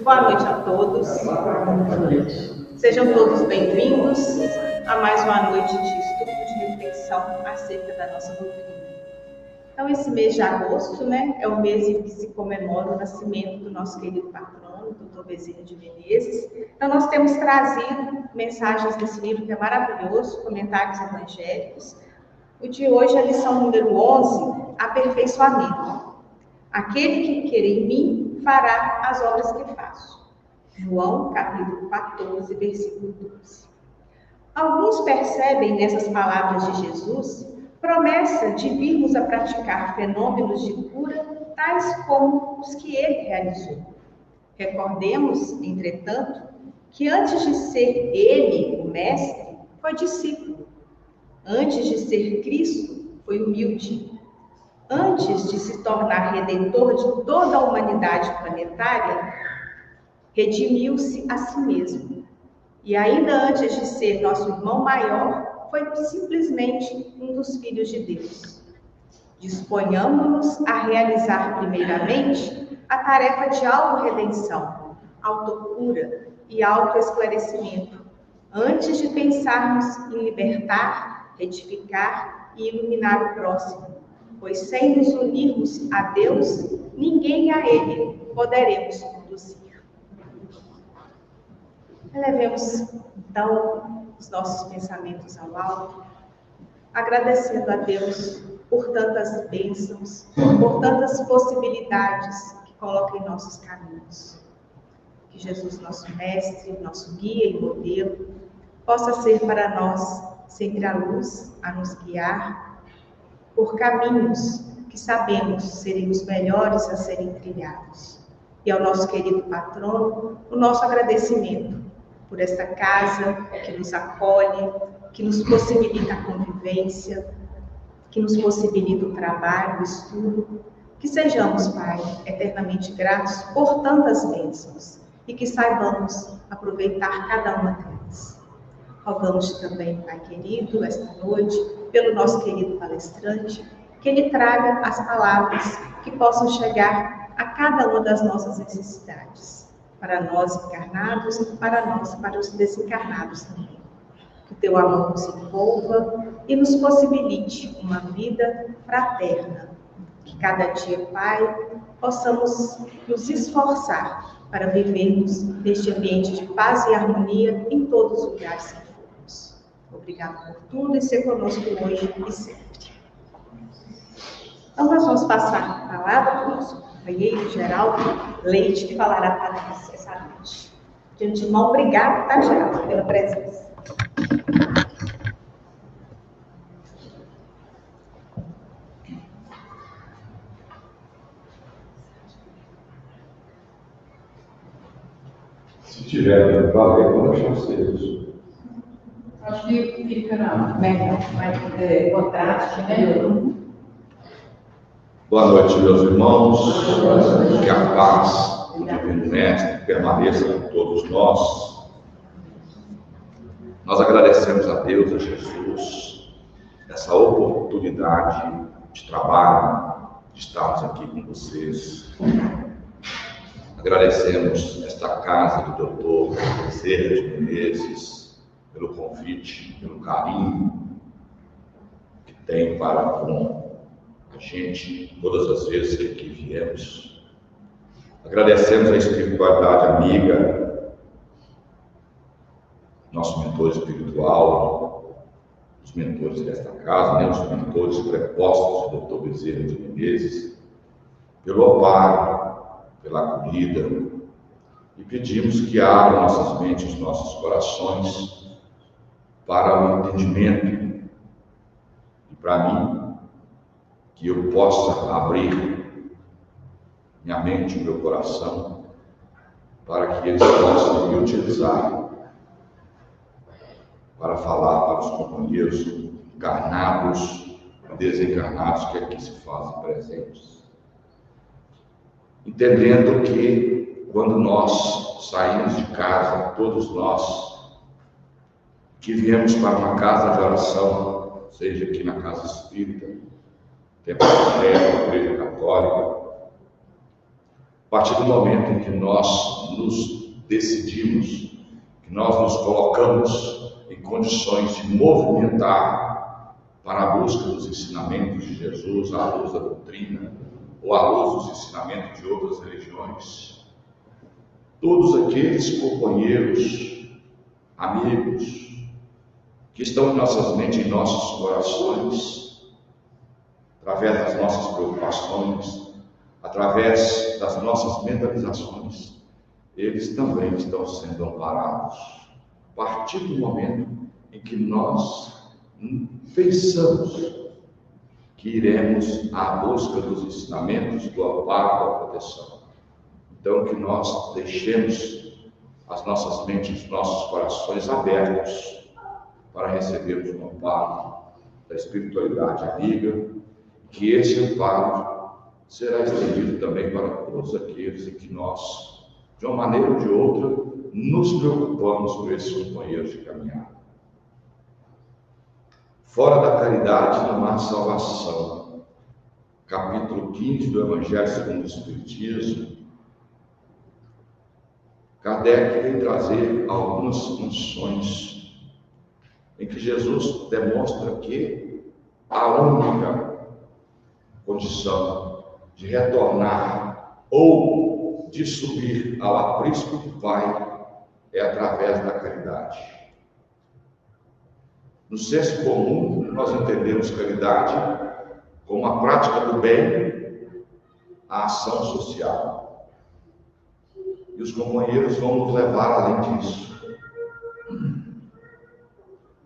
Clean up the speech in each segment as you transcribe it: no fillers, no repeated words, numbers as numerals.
Boa noite a todos. Sejam todos bem-vindos a mais uma noite de estudo, de reflexão acerca da nossa doutrina. Então, esse mês de agosto, é o mês em que se comemora o nascimento do nosso querido patrono, Dr. Bezerra de Menezes. Então, nós temos trazido mensagens desse livro que é maravilhoso, comentários evangélicos. O de hoje é a lição número 11, aperfeiçoamento. Aquele que quer em mim fará as obras que faço. João, capítulo 14, versículo 12. Alguns percebem nessas palavras de Jesus promessa de virmos a praticar fenômenos de cura tais como os que ele realizou. Recordemos, entretanto, que antes de ser ele o mestre, foi discípulo. Antes de ser Cristo, foi humilde. Antes de se tornar redentor de toda a humanidade planetária, redimiu-se a si mesmo. E ainda antes de ser nosso irmão maior, foi simplesmente um dos filhos de Deus. Disponhamos-nos a realizar primeiramente a tarefa de autorredenção, autocura e autoesclarecimento, antes de pensarmos em libertar, retificar e iluminar o próximo. Pois sem nos unirmos a Deus, ninguém a Ele poderemos conduzir. Elevemos, então, os nossos pensamentos ao alto, agradecendo a Deus por tantas bênçãos, por tantas possibilidades que coloca em nossos caminhos. Que Jesus, nosso mestre, nosso guia e modelo, possa ser para nós sempre a luz a nos guiar por caminhos que sabemos serem os melhores a serem trilhados. E ao nosso querido patrono, o nosso agradecimento por esta casa que nos acolhe, que nos possibilita a convivência, que nos possibilita o trabalho, o estudo. Que sejamos, Pai, eternamente gratos por tantas bênçãos e que saibamos aproveitar cada uma delas. Rogamos também, Pai querido, esta noite, pelo nosso querido palestrante, que ele traga as palavras que possam chegar a cada uma das nossas necessidades, para nós encarnados e para os desencarnados também. Que o teu amor nos envolva e nos possibilite uma vida fraterna. Que cada dia, Pai, possamos nos esforçar para vivermos neste ambiente de paz e harmonia em todos os lugares que formos. Obrigado por tudo e ser conosco hoje e sempre. Então, nós vamos passar a palavra para o nosso companheiro Geraldo Leite, que falará para nós essa noite. De antemão, obrigado, tá, Geraldo, pela presença. Se tiver para valer, pode achar vocês. Acho que fica melhor, mais contraste, Boa noite, meus irmãos. Que a paz do Divino Mestre permaneça com todos nós. Nós agradecemos a Deus, a Jesus, essa oportunidade de trabalho, de estarmos aqui com vocês. Agradecemos esta casa do Dr. Bezerra de Menezes pelo convite, pelo carinho que tem para com a gente todas as vezes que aqui viemos. Agradecemos a espiritualidade amiga, nosso mentor espiritual, os mentores desta casa, os mentores prepostos do Dr. Bezerra de Menezes, pelo amparo, pela acolhida, e pedimos que abram nossas mentes, nossos corações para o entendimento, e para mim, que eu possa abrir minha mente, meu coração, para que eles possam me utilizar para falar para os companheiros encarnados e desencarnados que aqui se fazem presentes. Entendendo que quando nós saímos de casa, todos nós que viemos para uma casa de oração, seja aqui na casa espírita, Templo de Fé, Igreja Católica, partir do momento em que nós nos decidimos, que nós nos colocamos em condições de movimentar para a busca dos ensinamentos de Jesus, à luz da doutrina, ou à luz dos ensinamentos de outras religiões, todos aqueles companheiros, amigos, que estão em nossas mentes, em nossos corações, através das nossas preocupações, através das nossas mentalizações, eles também estão sendo amparados. A partir do momento em que nós pensamos que iremos à busca dos ensinamentos, do amparo, da proteção. Então, que nós deixemos as nossas mentes, os nossos corações abertos para recebermos o amparo da espiritualidade amiga, que esse amparo será estendido também para todos aqueles em que nós, de uma maneira ou de outra, nos preocupamos com esses companheiros de caminhada. Fora da caridade não há salvação. Capítulo 15 do Evangelho segundo o Espiritismo, Kardec vem trazer algumas funções em que Jesus demonstra que a única condição de retornar ou de subir ao aprisco do Pai é através da caridade. No senso comum, nós entendemos caridade como a prática do bem, a ação social. E os companheiros vão nos levar além disso.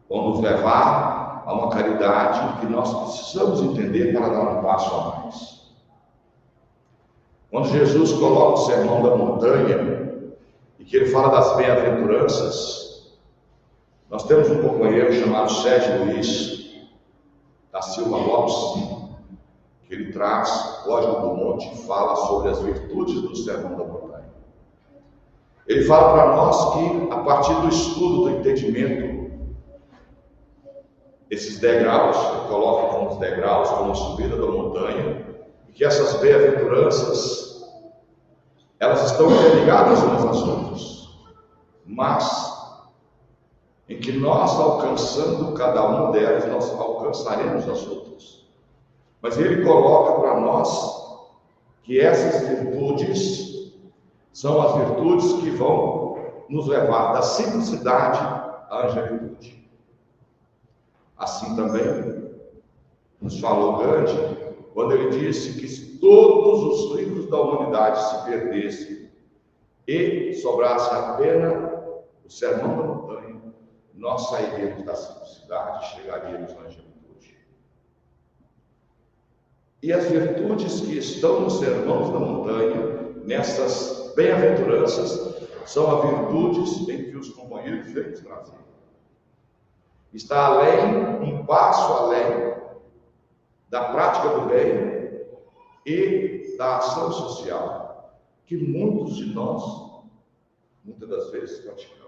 Vão nos levar a uma caridade que nós precisamos entender para dar um passo a mais. Quando Jesus coloca o Sermão da Montanha e que ele fala das bem-aventuranças, nós temos um companheiro chamado Sérgio Luiz da Silva Lopes, que ele traz Código do Monte e fala sobre as virtudes do Sermão da Montanha. Ele fala para nós que, a partir do estudo, do entendimento, esses degraus, eu coloco como os degraus, como a subida da montanha, e que essas bem-aventuranças, elas estão interligadas umas às outras, mas em que nós, alcançando cada uma delas, nós alcançaremos as outras. Mas ele coloca para nós que essas virtudes são as virtudes que vão nos levar da simplicidade à angelitude. Assim também nos falou Gandhi, quando ele disse que se todos os livros da humanidade se perdessem e sobrasse apenas o Sermão da Montanha, nós sairemos da simplicidade e chegaríamos na angelitude. E as virtudes que estão nos Sermões da Montanha, nessas bem-aventuranças, são as virtudes em que os companheiros vêm nos trazer. Está além, um passo além da prática do bem e da ação social, que muitos de nós, muitas das vezes, praticamos.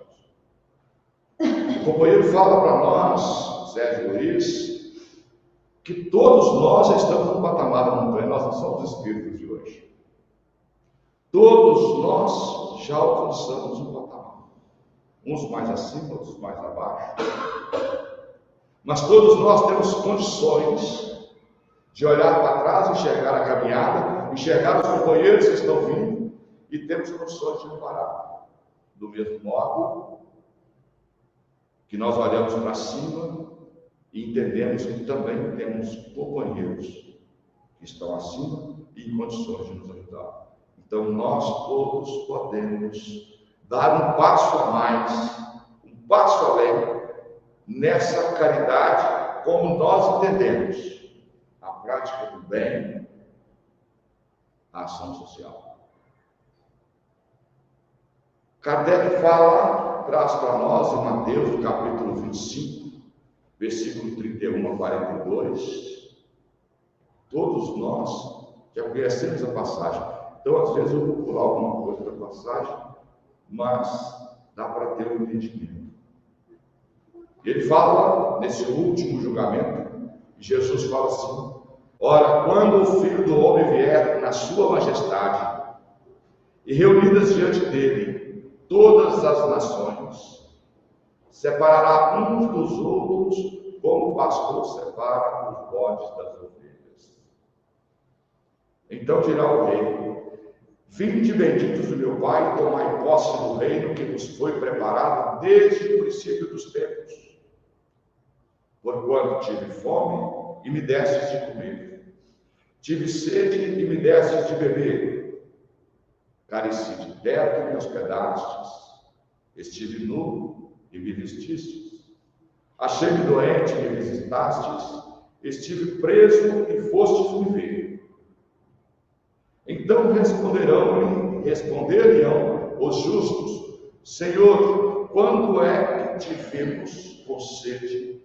O companheiro fala para nós, Sérgio Luiz, que todos nós estamos no patamar da montanha, nós não somos espíritos de hoje. Todos nós já alcançamos um patamar, uns mais acima, outros mais abaixo. Mas todos nós temos condições de olhar para trás, enxergar a caminhada, enxergar os companheiros que estão vindo e temos condições de parar. Do mesmo modo que nós olhamos para cima e entendemos que também temos companheiros que estão acima e em condições de nos ajudar. Então nós todos podemos dar um passo a mais, um passo além, nessa caridade como nós entendemos a prática do bem, a ação social. Kardec traz para nós em Mateus, no capítulo 25, versículo 31 a 42, todos nós já conhecemos a passagem. Então, às vezes, eu vou pular alguma coisa da passagem, mas dá para ter um entendimento. Ele fala, nesse último julgamento, e Jesus fala assim: ora, quando o Filho do Homem vier na sua majestade, e reunidas diante dele todas as nações, separará uns dos outros, como o pastor separa os bodes das ovelhas. Então dirá o rei: vinde benditos do meu Pai, tomai posse do reino que vos foi preparado desde o princípio dos tempos. Porquanto tive fome e me destes de comer, tive sede e me destes de beber, careci de teto e me hospedastes, estive nu e me vestistes, achei-me doente e me visitastes, estive preso e fostes me ver. Então responder-lhe-ão os justos: Senhor, quando é que te vimos com sede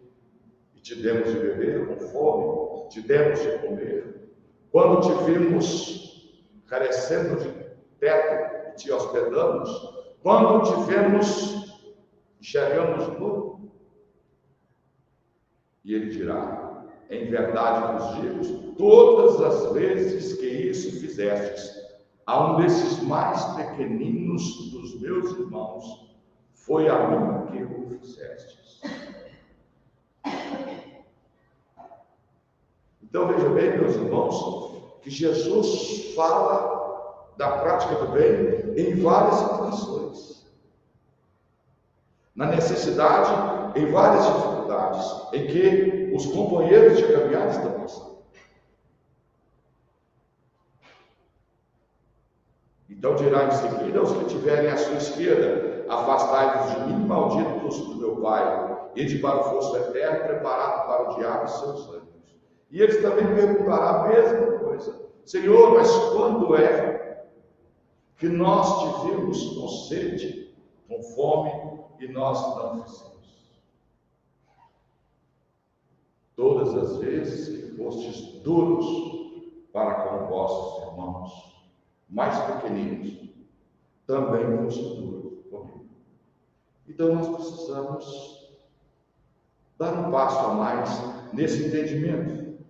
e te demos de beber, com fome, te demos de comer? Quando te vimos carecendo de teto e te hospedamos? Quando te vemos, enxergamos nu? E ele dirá: em verdade vos digo, todas as vezes que isso fizestes a um desses mais pequeninos dos meus irmãos, foi a mim que o fizestes. Então veja bem, meus irmãos, que Jesus fala da prática do bem em várias situações. Na necessidade, em várias dificuldades, em que os companheiros de caminhada estão passando. Então dirá em seguida aos que tiverem à sua esquerda: afastai-vos de mim, malditos do meu Pai, ide para o fosso eterno, preparado para o diabo e seus anjos. E eles também perguntarão a mesma coisa: Senhor, mas quando é que nós te vimos com sede, com fome, e nós não fizemos? Todas as vezes que fostes duros para com vossos irmãos mais pequeninos, também foste duro comigo. Então nós precisamos dar um passo a mais nesse entendimento.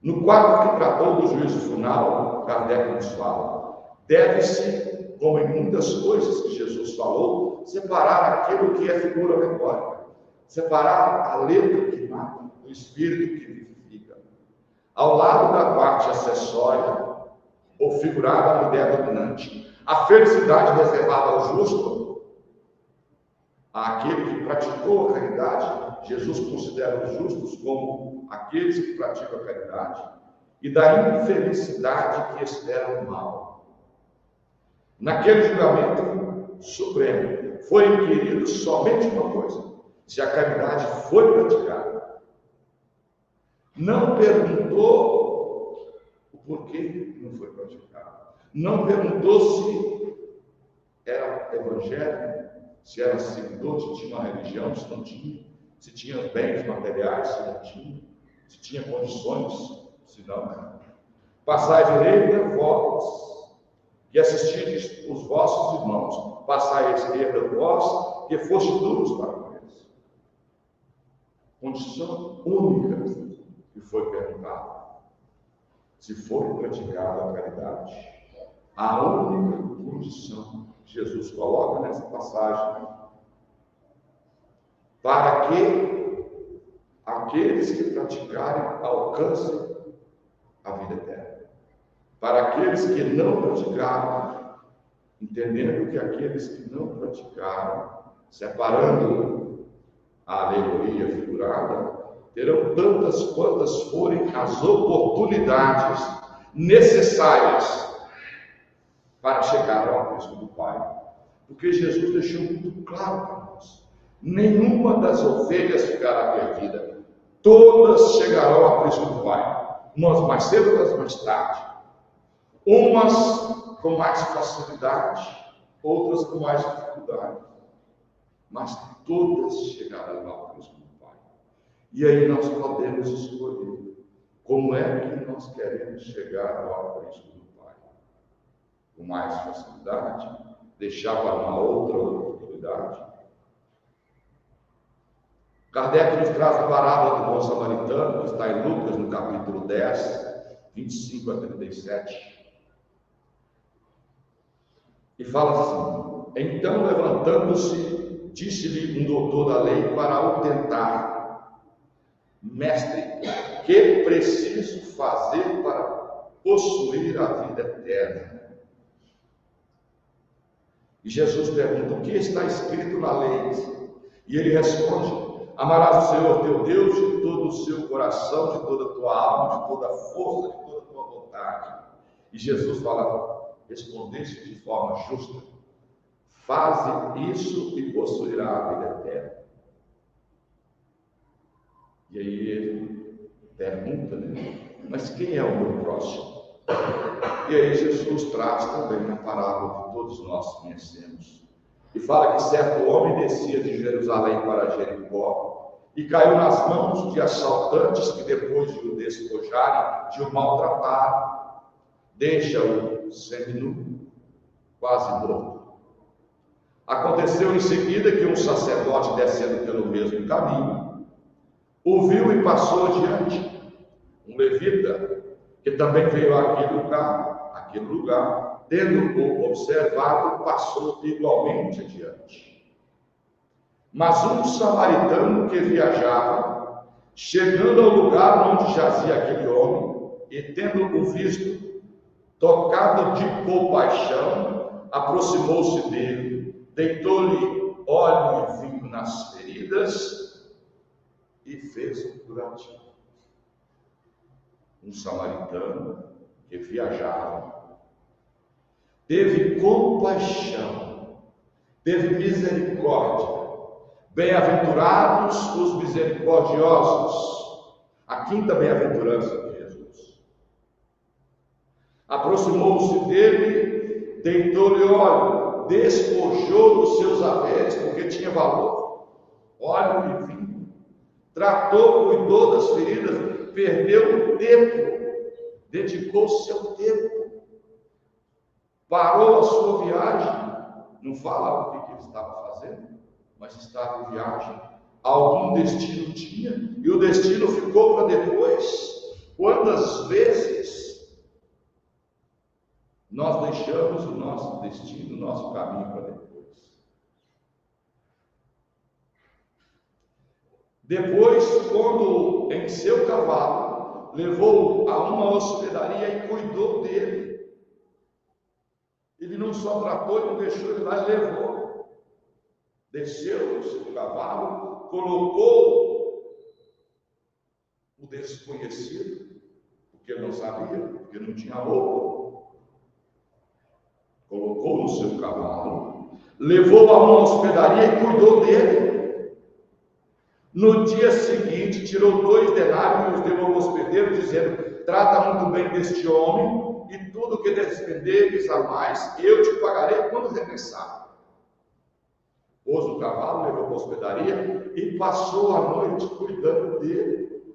No quadro que tratou do juízo final, Kardec nos fala: deve-se, como em muitas coisas que Jesus falou, separar aquilo que é figura retórica, separar a letra que mata do espírito que vivifica. Ao lado da parte acessória, ou figurada a ideia dominante, a felicidade reservada ao justo, àquele que praticou a caridade. Jesus considera os justos como aqueles que praticam a caridade, e da infelicidade que espera o mal. Naquele julgamento supremo foi inquirido somente uma coisa: se a caridade foi praticada. Não perguntou o porquê não foi praticado. Não perguntou se era evangélico, se era seguidor, se tinha uma religião, se não tinha, se tinha bens materiais, se não tinha, se tinha condições, se não. Passai à direita, vós, que assistis os vossos irmãos. Passai à esquerda, vós, que fostes duros para com eles. Condição única que foi perguntada: se foi praticada a caridade. A única condição que Jesus coloca nessa passagem, para que aqueles que praticarem alcancem a vida eterna. Para aqueles que não praticaram, entendendo que aqueles que não praticaram, separando a alegoria figurada, terão tantas quantas forem as oportunidades necessárias para chegar ao aprisco do Pai. Porque Jesus deixou muito claro para nós: nenhuma das ovelhas ficará perdida, todas chegarão ao aprisco do Pai, umas mais cedo, outras mais tarde, umas com mais facilidade, outras com mais dificuldade, mas todas chegarão ao aprisco do Pai. E aí nós podemos escolher como é que nós queremos chegar ao aprisco do Pai. Com mais facilidade, deixar para uma outra oportunidade. Kardec nos traz a parábola do bom samaritano, que está em Lucas, no capítulo 10, 25 a 37. E fala assim: então, levantando-se, disse-lhe um doutor da lei para o tentar: mestre, que preciso fazer para possuir a vida eterna? E Jesus pergunta: o que está escrito na lei? E ele responde: amarás o Senhor teu Deus de todo o seu coração, de toda a tua alma, de toda a força, de toda a tua vontade. E Jesus fala: respondeste de forma justa, faze isso e possuirá a vida eterna. E aí ele pergunta, mas quem é o meu próximo? E aí Jesus traz também a parábola que todos nós conhecemos. E fala que certo homem descia de Jerusalém para Jericó e caiu nas mãos de assaltantes que, depois de o despojarem, de o maltrataram, deixa-o seminu, quase morto. Aconteceu em seguida que um sacerdote, descendo pelo mesmo caminho, o viu e passou adiante. Um levita, que também veio àquele lugar, tendo-o observado, passou igualmente adiante. Mas um samaritano que viajava, chegando ao lugar onde jazia aquele homem, e tendo-o visto, tocado de compaixão, aproximou-se dele, deitou-lhe óleo e vinho nas feridas e fez um curativo. Um samaritano que viajava teve compaixão, teve misericórdia. Bem-aventurados os misericordiosos. A quinta bem-aventurança de Jesus. Aproximou-se dele, deitou-lhe óleo, despojou dos seus haveres, porque tinha valor, óleo e vinho. Tratou, cuidou das feridas, perdeu o tempo, dedicou seu tempo, parou a sua viagem. Não fala o que ele estava fazendo, mas estava em viagem. Algum destino tinha, e o destino ficou para depois. Quantas vezes nós deixamos o nosso destino, o nosso caminho para depois? Depois, quando em seu cavalo, levou-o a uma hospedaria e cuidou dele. Ele não só tratou e não deixou ele lá, ele levou. Desceu o seu cavalo, colocou o desconhecido, porque não sabia, porque não tinha roupa. Colocou no seu cavalo, levou a uma hospedaria e cuidou dele. No dia seguinte, tirou 2 denários e os deu ao hospedeiro, dizendo: trata muito bem deste homem, e tudo que despenderes a mais, eu te pagarei quando regressar. Pôs o cavalo, levou para a hospedaria e passou a noite cuidando dele.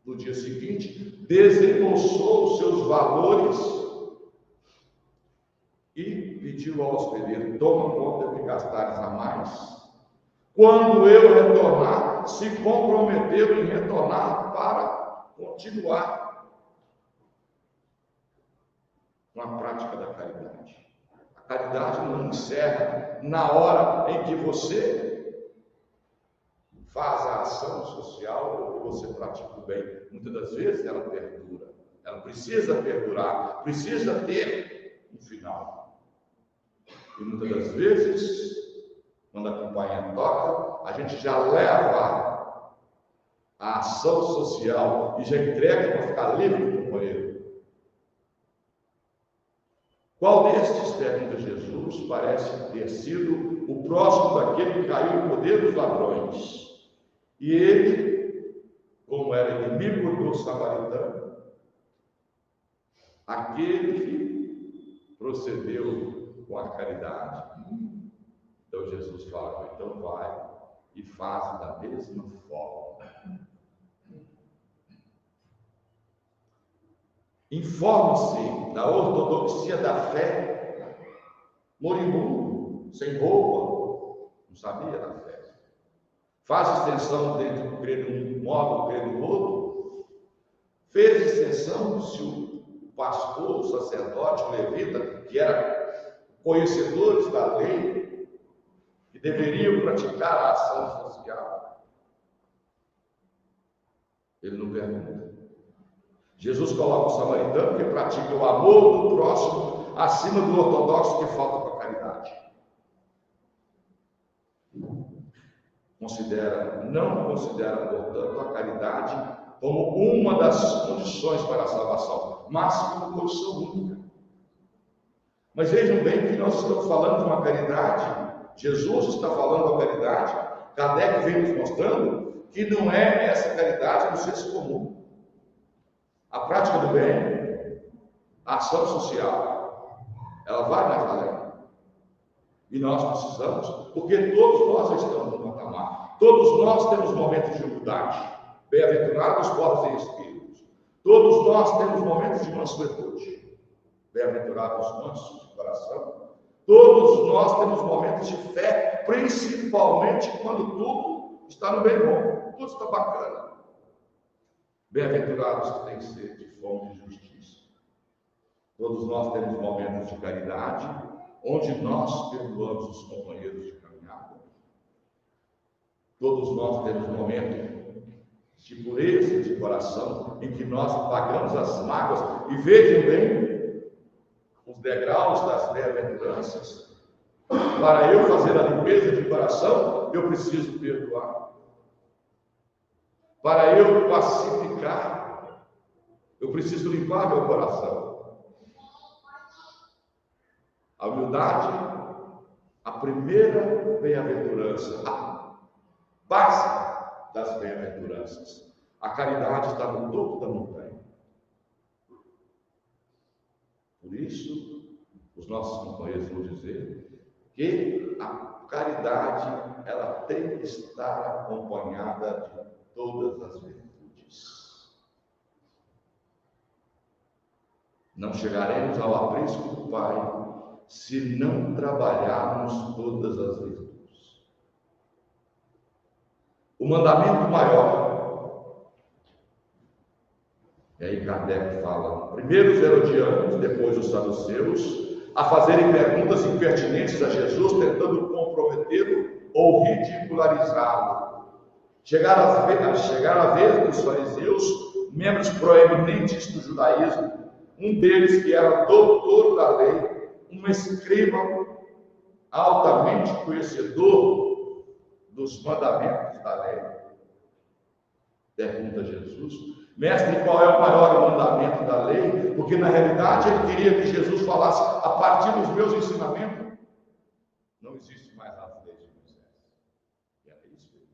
No dia seguinte, desembolsou os seus valores e pediu ao hospedeiro: toma conta de gastares a mais. Quando eu retornar, se comprometeu em retornar para continuar com a prática da caridade. A caridade não encerra na hora em que você faz a ação social ou que você pratica o bem. Muitas das vezes ela perdura, ela precisa perdurar, precisa ter um final. E muitas das vezes, quando a campainha toca, a gente já leva a ação social e já entrega para ficar livre do companheiro. Qual destes, pergunta Jesus, parece ter sido o próximo daquele que caiu no poder dos ladrões? E ele, como era inimigo do samaritano, aquele que procedeu com a caridade. Então Jesus fala: então vai e faz da mesma forma. Informe-se da ortodoxia da fé, moribundo, sem roupa, não sabia da fé. Faz extensão dentro do credo um modo, credo do outro. Fez extensão se o pastor, o sacerdote, o levita, que eram conhecedores da lei, que deveriam praticar a ação social, ele não pergunta. Jesus coloca o samaritano que pratica o amor do próximo acima do ortodoxo que falta para a caridade. Não considera, portanto, a caridade como uma das condições para a salvação, mas como condição única. Mas vejam bem que nós estamos falando de uma caridade, Jesus está falando da caridade, Kardec vem nos mostrando que não é essa caridade do senso comum. A prática do bem, a ação social, ela vai mais além. E nós precisamos, porque todos nós estamos no patamar, todos nós temos momentos de humildade. Bem-aventurados os pobres em espírito. Todos nós temos momentos de mansuetude. Bem-aventurados os mansos de coração. Todos nós temos momentos de fé, principalmente quando tudo está no bem bom, tudo está bacana. Bem-aventurados que têm sede de fome de justiça. Todos nós temos momentos de caridade, onde nós perdoamos os companheiros de caminhada. Todos nós temos momentos de pureza de coração, em que nós pagamos as mágoas, e vejam bem os degraus das bem-aventuranças. Para eu fazer a limpeza de coração, eu preciso perdoar. Para eu pacificar, eu preciso limpar meu coração. A humildade, a primeira bem-aventurança, a base das bem-aventuranças. A caridade está no topo da montanha. Por isso, os nossos companheiros vão dizer que a caridade, ela tem que estar acompanhada de todas as virtudes. Não chegaremos ao aprisco do Pai se não trabalharmos todas as virtudes. O mandamento maior, e aí Kardec fala, primeiro os herodianos, depois os saduceus, a fazerem perguntas impertinentes a Jesus, tentando comprometê-lo ou ridicularizá-lo. Chegaram a vez dos fariseus, membros proeminentes do judaísmo, um deles que era doutor da lei, um escriba altamente conhecedor dos mandamentos da lei. Pergunta Jesus, mestre, qual é o maior mandamento da lei? Porque na realidade ele queria que Jesus falasse a partir dos meus ensinamentos. Não existe mais as leis de Moisés. E era isso que ele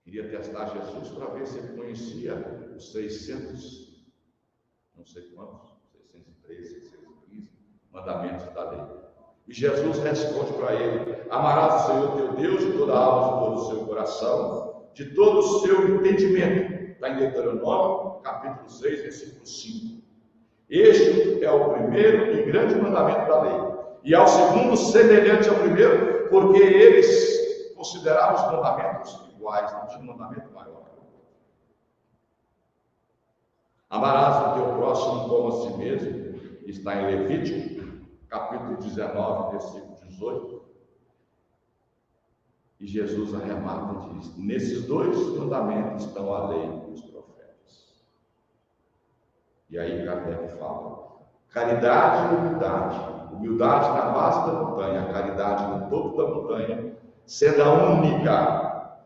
queria testar Jesus para ver se ele conhecia os 600, não sei quantos, 613, 615 mandamentos da lei. E Jesus responde para ele: amarás o Senhor teu Deus de toda a alma, de todo o seu coração, de todo o seu entendimento. Está em Deuteronômio, capítulo 6, versículo 5. Este é o primeiro e grande mandamento da lei. E ao segundo, semelhante ao primeiro, porque eles consideravam os mandamentos iguais, não tinha um mandamento maior. Amarás o teu próximo como a si mesmo. Está em Levítico, capítulo 19, versículo 18. E Jesus arremata e diz: nesses dois mandamentos estão a lei e os profetas. E aí Kardec fala: caridade e humildade. Humildade na base da montanha, caridade no topo da montanha, sendo a única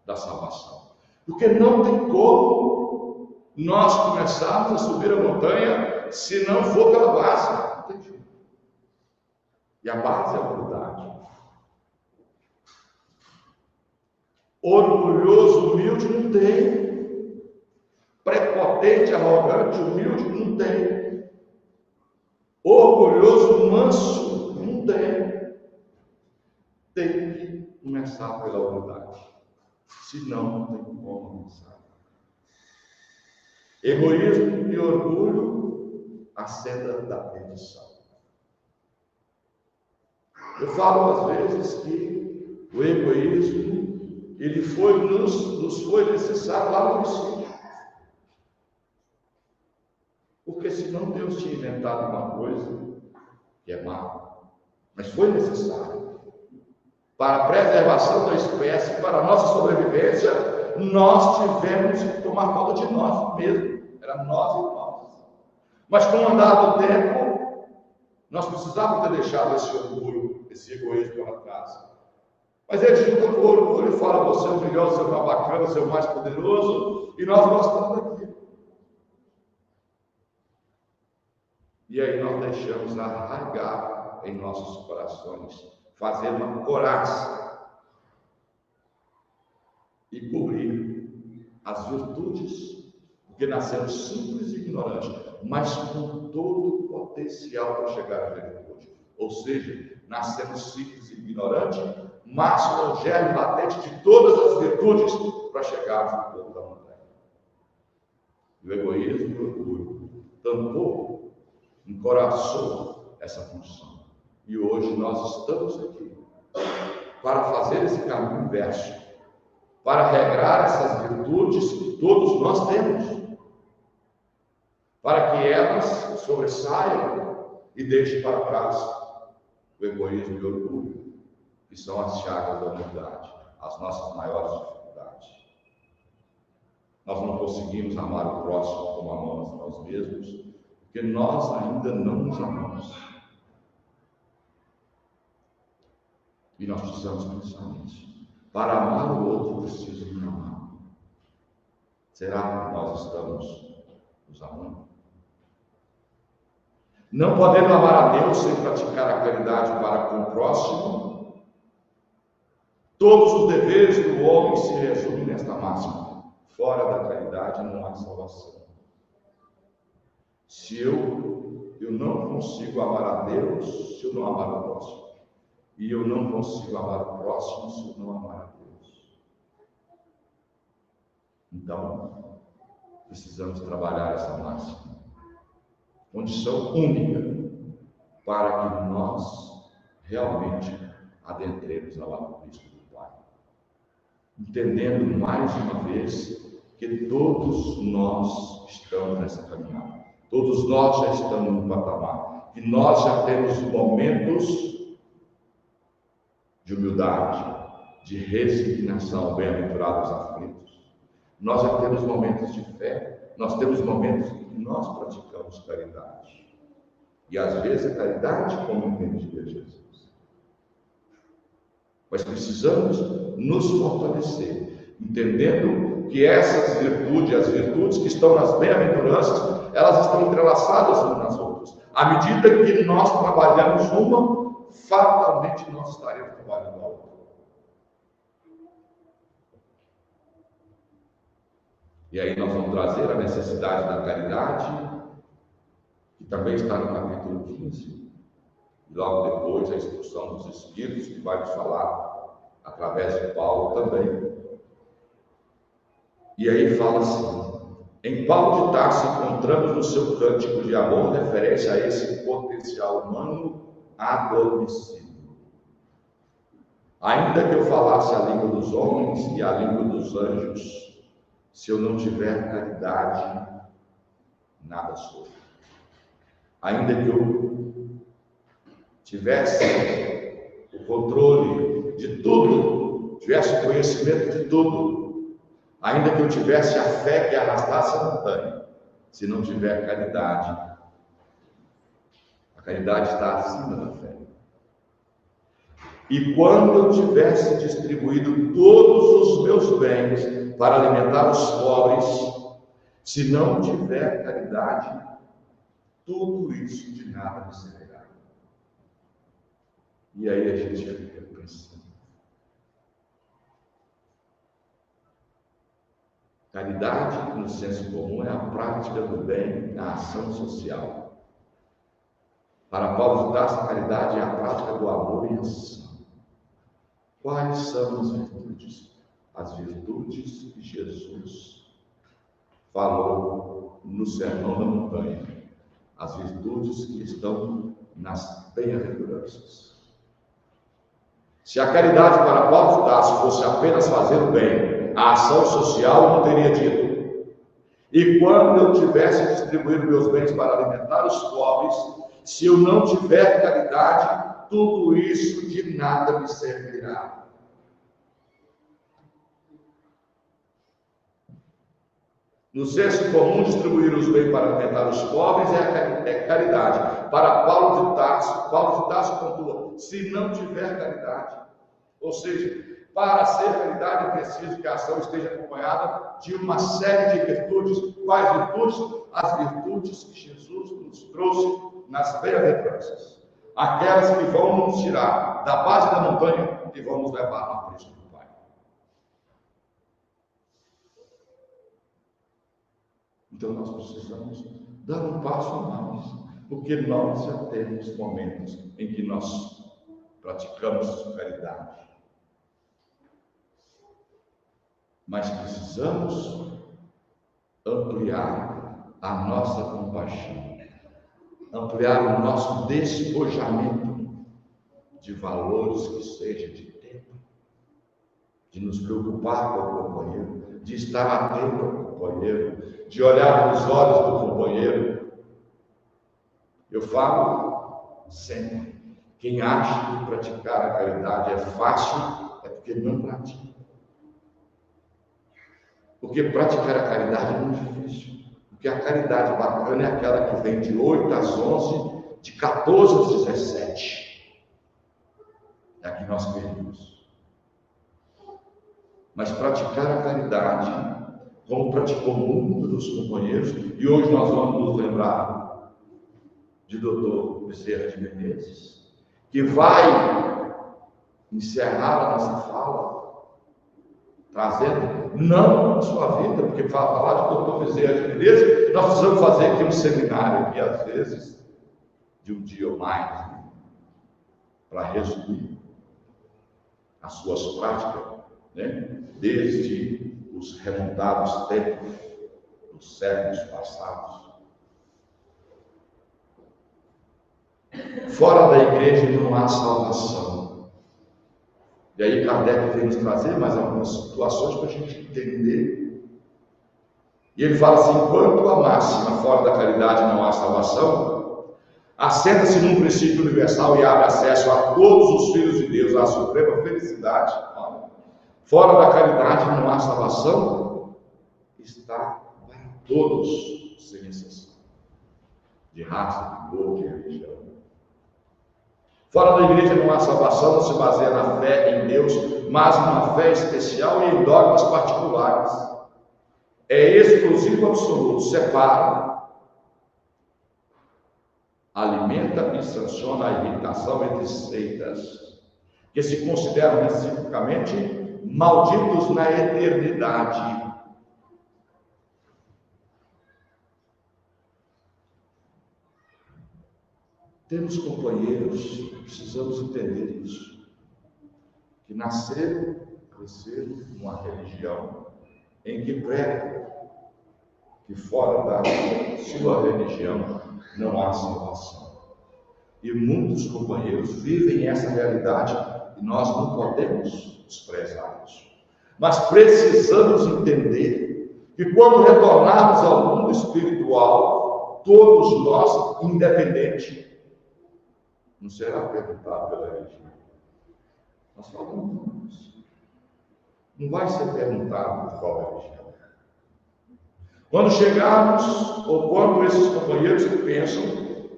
da salvação. Porque não tem como nós começarmos a subir a montanha se não for pela base. Não tem jeito. E a base é a humildade. Orgulhoso, humilde, não tem. Prepotente, arrogante, humilde, não tem. Orgulhoso, manso, não tem. Tem que começar pela humildade. Senão, não tem como começar. Egoísmo e orgulho, a senda da perdição. Eu falo às vezes que o egoísmo, ele nos foi necessário lá no princípio. porque senão Deus tinha inventado uma coisa que é má, mas foi necessário. Para a preservação da espécie, para a nossa sobrevivência, nós tivemos que tomar conta de nós mesmos. Era nós e nós. Mas com o andar do tempo, nós precisávamos ter deixado esse orgulho, esse egoísmo para trás. Mas ele junta com o orgulho e fala: você é o melhor, você é o mais bacana, você é o mais poderoso, e nós gostamos daquilo. E aí nós deixamos arraigar em nossos corações, fazer uma coraça e cobrir as virtudes, porque nascemos simples e ignorantes, mas com todo o potencial para chegar à virtude. Ou seja, nascemos simples e ignorantes, mas com o germe latente de todas as virtudes para chegarmos ao topo da montanha. E o egoísmo e o orgulho tampouco encoraçou essa função. E hoje nós estamos aqui para fazer esse caminho inverso, para regrar essas virtudes que todos nós temos, para que elas sobressaiam e deixem para trás o egoísmo e o orgulho, que são as chagas da humanidade, as nossas maiores dificuldades. Nós não conseguimos amar o próximo como amamos a nós mesmos, porque nós ainda não nos amamos. E nós precisamos pensar nisso. Para amar o outro, preciso me amar. Será que nós estamos nos amando? Não podendo amar a Deus sem praticar a caridade para com o próximo, todos os deveres do homem se resumem nesta máxima: fora da caridade não há salvação. Se eu não consigo amar a Deus se eu não amar o próximo, e eu não consigo amar o próximo se eu não amar a Deus. Então, precisamos trabalhar essa máxima, condição única para que nós realmente adentremos ao lado Cristo do Pai, entendendo mais uma vez que todos nós estamos nessa caminhada, todos nós já estamos no patamar, que nós já temos momentos de humildade, de resignação, bem-aventurados aflitos. Nós já temos momentos de fé, nós temos momentos em que nós praticamos caridade. E às vezes a caridade como entendia Jesus. Mas precisamos nos fortalecer, entendendo que essas virtudes, as virtudes que estão nas bem-aventuranças, elas estão entrelaçadas umas nas outras. À medida que nós trabalhamos uma, fatalmente nós estaremos trabalhando a outra. E aí nós vamos trazer a necessidade da caridade, que também está no capítulo 15, e logo depois a instrução dos Espíritos, que vai nos falar através de Paulo também. E aí fala assim: em Paulo de Tarso encontramos no seu cântico de amor referência a esse potencial humano adormecido. Ainda que eu falasse a língua dos homens e a língua dos anjos, se eu não tiver caridade, nada sou. Ainda que eu tivesse o controle de tudo, tivesse o conhecimento de tudo, ainda que eu tivesse a fé que arrastasse a montanha, se não tiver caridade, a caridade está acima da fé. E quando eu tivesse distribuído todos os meus bens para alimentar os pobres, se não tiver caridade, tudo isso de nada me servirá. E aí a gente fica pensando. Caridade, no senso comum, é a prática do bem, a ação social. Para Paulo de Tarso, a caridade é a prática do amor e ação. Quais são as virtudes? As virtudes que Jesus falou no Sermão da Montanha. As virtudes que estão nas bem-aventuranças. Se a caridade para Paulo de Tarso fosse apenas fazer o bem, a ação social não teria dito. E quando eu tivesse distribuído meus bens para alimentar os pobres, se eu não tiver caridade, tudo isso de nada me servirá. No senso comum, distribuir os bens para alimentar os pobres é caridade. Para Paulo de Tarso pontua, se não tiver caridade. Ou seja, para ser caridade é preciso que a ação esteja acompanhada de uma série de virtudes. Quais virtudes? As virtudes que Jesus nos trouxe nas bem-aventuranças. Aquelas que vão nos tirar da base da montanha e vão nos levar na presença do Pai. Então nós precisamos dar um passo a mais, porque nós já temos momentos em que nós praticamos caridade. Mas precisamos ampliar a nossa compaixão, ampliar o nosso despojamento de valores que seja de tempo, de nos preocupar com o companheiro, de estar atento ao companheiro, de olhar nos olhos do companheiro. Eu falo sempre, quem acha que praticar a caridade é fácil, é porque não pratica. Porque praticar a caridade é muito difícil. Porque a caridade bacana é aquela que vem de 8 às 11, de 14 às 17. É a que nós queremos. Mas praticar a caridade, como praticou muito dos companheiros, e hoje nós vamos nos lembrar de Dr. Bezerra de Menezes, que vai encerrar a nossa fala trazendo, não a sua vida, porque para falar de Dr. Bezerra de Menezes, nós precisamos fazer aqui um seminário, aqui, às vezes, de um dia ou mais, né? Para resumir as suas práticas, né? Desde os remontados tempos dos séculos passados. Fora da igreja não há salvação. E aí Kardec vem nos trazer mais algumas situações para a gente entender. E ele fala assim, enquanto a máxima fora da caridade não há salvação, assenta-se num princípio universal e abre acesso a todos os filhos de Deus, à suprema felicidade. Fora da caridade não há salvação, está para todos, sem exceção, de raça, de cor, de religião. Fora da igreja não há salvação, não se baseia na fé em Deus, mas numa fé especial e em dogmas particulares. É exclusivo absoluto, separa, alimenta e sanciona a irritação entre seitas, que se consideram reciprocamente malditos na eternidade. Temos companheiros, precisamos entender isso, que nasceram, cresceram numa religião em que pregam que fora da sua religião não há salvação. E muitos companheiros vivem essa realidade e nós não podemos desprezá-los. Mas precisamos entender que quando retornarmos ao mundo espiritual, todos nós, independente, não será perguntado pela religião. Nós falamos. Não vai ser perguntado por qual religião. Quando chegarmos, ou quando esses companheiros que pensam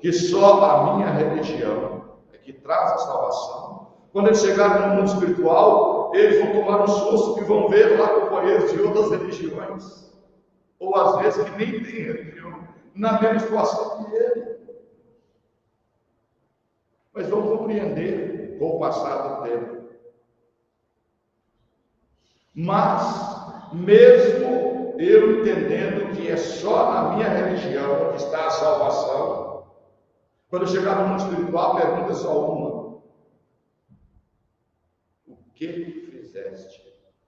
que só a minha religião é que traz a salvação, quando eles chegarem no mundo espiritual, eles vão tomar um susto e vão ver lá companheiros de outras religiões, ou às vezes que nem têm religião, na mesma situação que ele. Mas vão compreender com o passar do tempo. Mas, mesmo eu entendendo que é só na minha religião que está a salvação, quando eu chegar no mundo espiritual, a pergunta é só uma: o que fizeste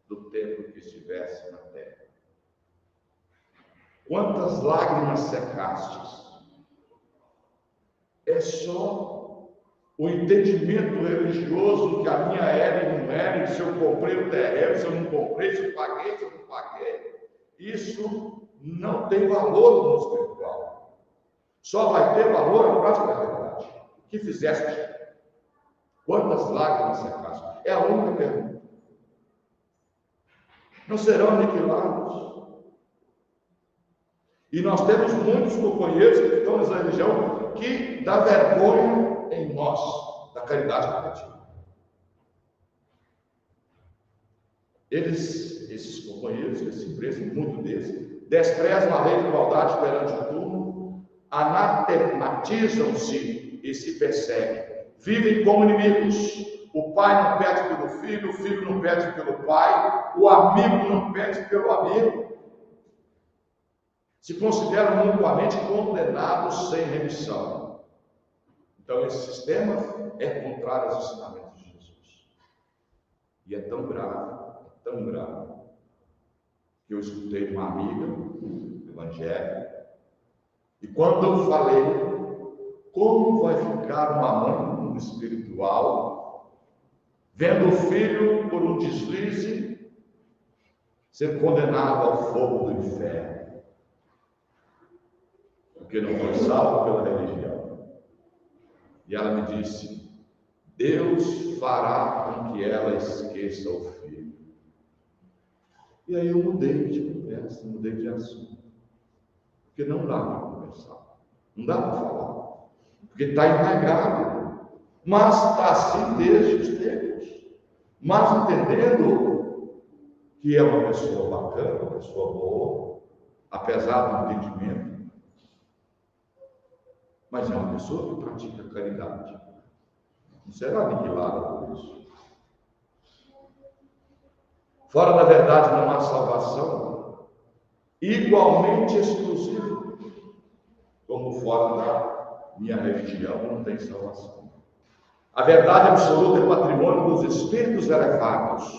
do tempo que estivesse na terra? Quantas lágrimas secastes? É só o entendimento religioso que a minha era e não era, se eu comprei o terreno, se eu não comprei, se eu paguei, se eu não paguei. isso não tem valor no espiritual. Só vai ter valor na prática da verdade. O que fizeste? Quantas lágrimas secaste? É a única pergunta. Não serão aniquilados. E nós temos muitos companheiros que estão nessa religião que dá vergonha em nós, da caridade coletiva. Esses companheiros, esses presos, muito deles, desprezam a lei de igualdade perante o turno, anatematizam-se e se perseguem, vivem como inimigos. O pai não pede pelo filho, o filho não pede pelo pai, o amigo não pede pelo amigo. Se consideram mutuamente condenados sem remissão. Então, esse sistema é contrário aos ensinamentos de Jesus. E é tão grave, que eu escutei de uma amiga evangélica, e quando eu falei como vai ficar uma mãe no espiritual, vendo o filho por um deslize ser condenado ao fogo do inferno, porque não foi salvo pela religião. E ela me disse: Deus fará com que ela esqueça o filho. E aí eu mudei de conversa, mudei de assunto. Porque não dá para conversar, não dá para falar. Porque está inegável. Mas está assim desde os tempos. Mas entendendo que é uma pessoa bacana, uma pessoa boa, apesar do entendimento, mas é uma pessoa que pratica caridade. Não será aniquilada por isso. Fora da verdade não há salvação, igualmente exclusiva, como fora da minha religião não tem salvação. A verdade absoluta é patrimônio dos espíritos elevados.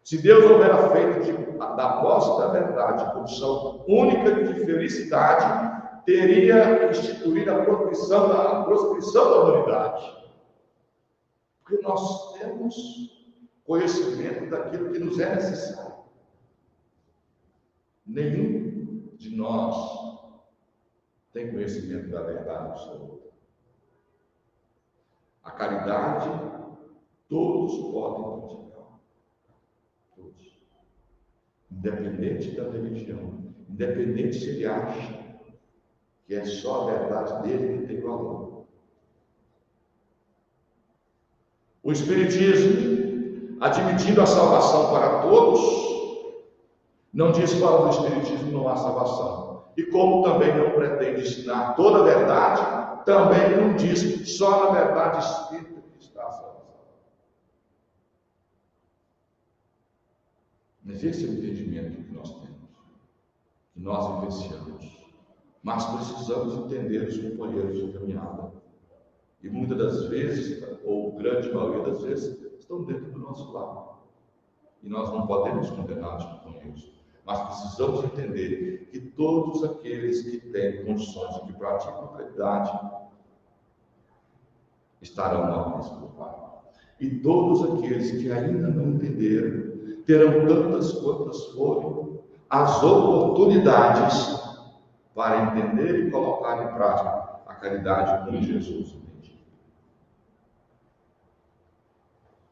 Se Deus houvera feito da voz da verdade condição única de felicidade, teria instituído a proscrição da humanidade. Porque nós temos conhecimento daquilo que nos é necessário. Nenhum de nós tem conhecimento da verdade absoluta. A caridade, todos podem praticar. Todos. Independente da religião. Independente se ele acha que é só a verdade dele que tem valor. O Espiritismo, admitindo a salvação para todos, não diz para o Espiritismo não há salvação. E como também não pretende ensinar toda a verdade, também não diz só na verdade espírita que está a salvação. Mas esse é o entendimento que nós temos, que nós vivenciamos. Mas precisamos entender os companheiros de caminhada. E muitas das vezes, ou grande maioria das vezes, estão dentro do nosso lado. E nós não podemos condenar os companheiros. Mas precisamos entender que todos aqueles que têm condições e que praticam a caridade estarão na bênção do Pai. E todos aqueles que ainda não entenderam terão tantas quantas forem as oportunidades para entender e colocar em prática a caridade como Jesus entendia.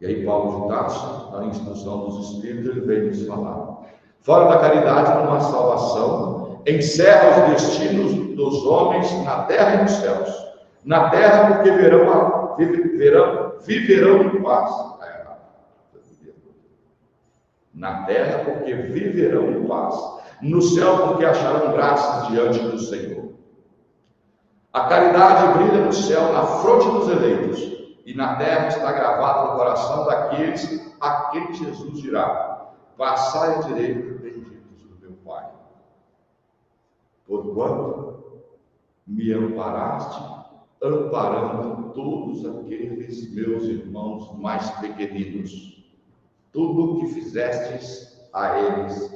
E aí Paulo de Tarso, na instrução dos Espíritos, ele vem nos falar: fora da caridade não há salvação, encerra os destinos dos homens na terra e nos céus. Na terra porque viverão em paz. Na terra porque viverão em paz. No céu porque acharão graças diante do Senhor. A caridade brilha no céu na fronte dos eleitos, e na terra está gravada no coração daqueles a quem Jesus dirá: passai à direita, benditos do meu Pai. Porquanto me amparaste, amparando todos aqueles meus irmãos mais pequeninos. Tudo o que fizestes a eles,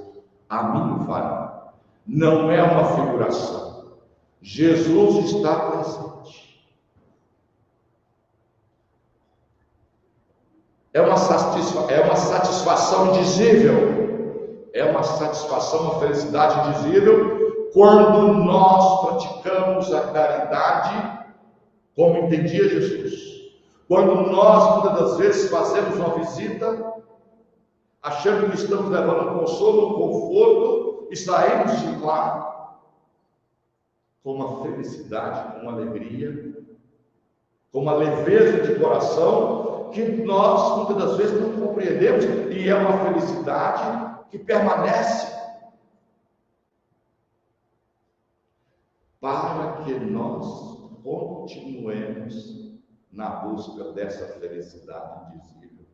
a mim farão. Não é uma figuração. Jesus está presente. É uma satisfação indizível é uma satisfação, uma felicidade indizível quando nós praticamos a caridade como entendia Jesus. Quando nós, muitas das vezes, fazemos uma visita, achando que estamos levando um consolo, um conforto, e saímos de lá com uma felicidade, com uma alegria, com uma leveza de coração, que nós, muitas das vezes, não compreendemos, e é uma felicidade que permanece. Para que nós continuemos na busca dessa felicidade indizível,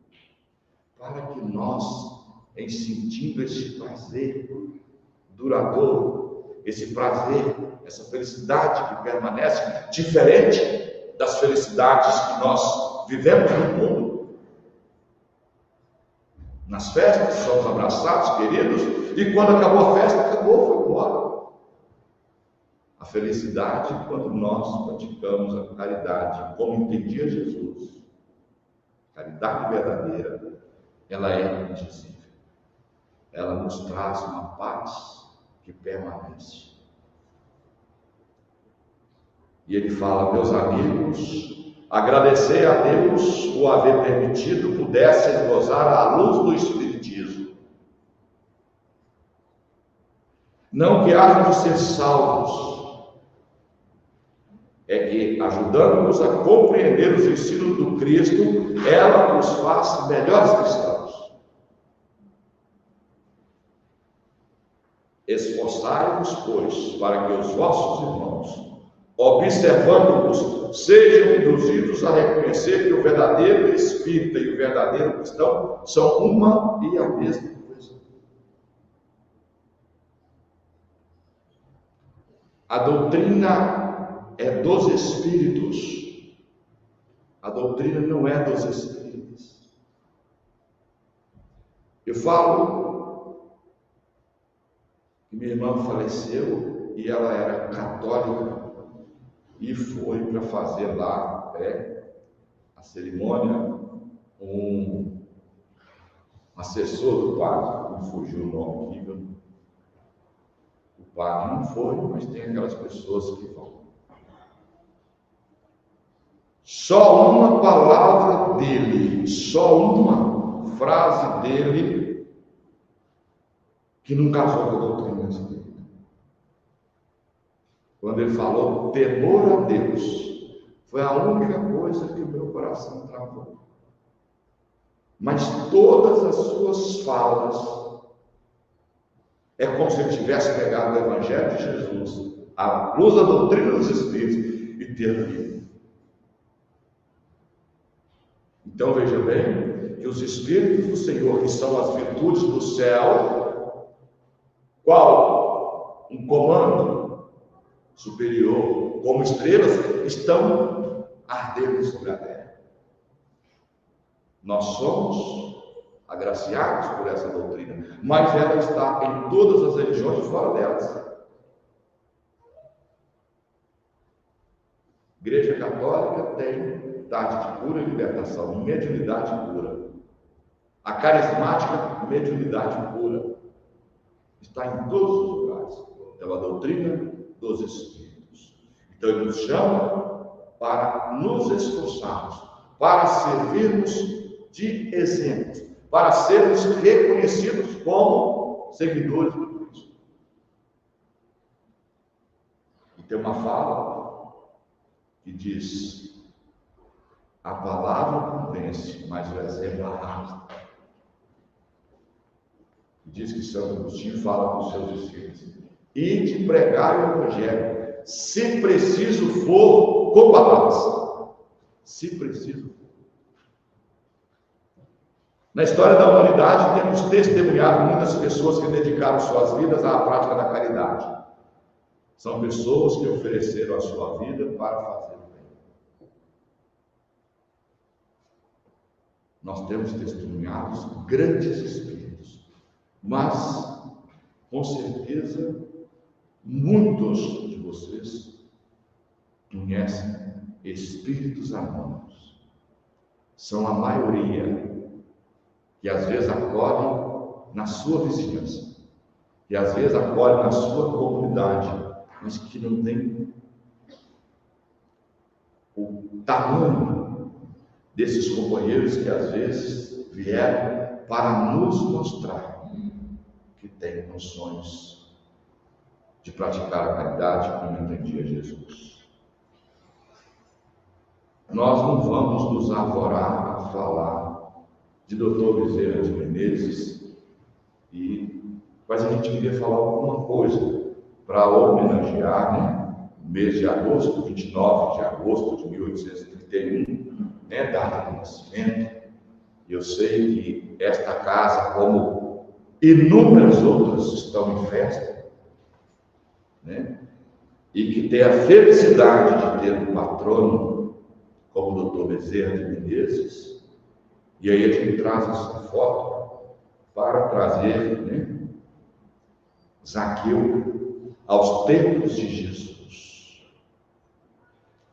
para que nós, em sentindo esse prazer duradouro, esse prazer, essa felicidade que permanece, diferente das felicidades que nós vivemos no mundo. Nas festas, somos abraçados, queridos, e quando acabou a festa, acabou, foi embora. A felicidade, quando nós praticamos a caridade, como entendia Jesus, caridade verdadeira, ela é indizível. Ela nos traz uma paz que permanece. E ele fala, meus amigos, agradecer a Deus por haver permitido pudessem gozar a luz do Espiritismo. Não que hajam de ser salvos, é que, ajudando-nos a compreender os ensinos do Cristo, ela nos faz melhores cristãos. Esforçai-vos, pois, para que os vossos irmãos, observando-vos, sejam induzidos a reconhecer que o verdadeiro espírita e o verdadeiro cristão são uma e a mesma coisa. A doutrina é dos espíritos. A doutrina não é dos espíritos. Eu falo que minha irmã faleceu e ela era católica e foi para fazer lá a cerimônia um assessor do padre, me fugiu o nome aqui, o padre não foi, mas tem aquelas pessoas que vão. Só uma palavra dele, só uma frase dele que não casou com a doutrina espírita. Quando ele falou temor a Deus, foi a única coisa que o meu coração travou. Mas todas as suas falas é como se ele tivesse pegado o Evangelho de Jesus, a luz da doutrina dos Espíritos, e ter lido. Então veja bem que os Espíritos do Senhor, que são as virtudes do céu, qual? Um comando superior, como estrelas, estão ardendo sobre a terra. Nós somos agraciados por essa doutrina, mas ela está em todas as religiões e fora delas. Igreja Católica tem idade de cura e libertação, mediunidade pura. A carismática, mediunidade pura. Está em todos os lugares. É uma doutrina dos Espíritos. Então ele nos chama para nos esforçarmos, para servirmos de exemplo, para sermos reconhecidos como seguidores do Cristo. E tem uma fala que diz: a palavra convence, mas o exemplo arrasta. Diz que Santo Agostinho fala com os seus discípulos: e de pregar o Evangelho, se preciso for, com palavras. Se preciso for. Na história da humanidade, temos testemunhado muitas pessoas que dedicaram suas vidas à prática da caridade. São pessoas que ofereceram a sua vida para fazer o bem. Nós temos testemunhado grandes espíritos, mas, com certeza, muitos de vocês conhecem espíritos anônimos. São a maioria que às vezes acolhem na sua vizinhança. que às vezes acolhe na sua comunidade, mas que não tem o tamanho desses companheiros que às vezes vieram para nos mostrar que tem condições de praticar a caridade como entendia Jesus. Nós não vamos nos arvorar a falar de Dr. Bezerra de Menezes, mas a gente queria falar alguma coisa para homenagear, né? Mês de agosto, 29 de agosto de 1831, né? Data do nascimento. E eu sei que esta casa, como inúmeras outras, estão em festa, né? E que tem a felicidade de ter um patrono como o Dr. Bezerra de Menezes. E aí a gente traz essa foto para trazer, né, Zaqueu aos tempos de Jesus.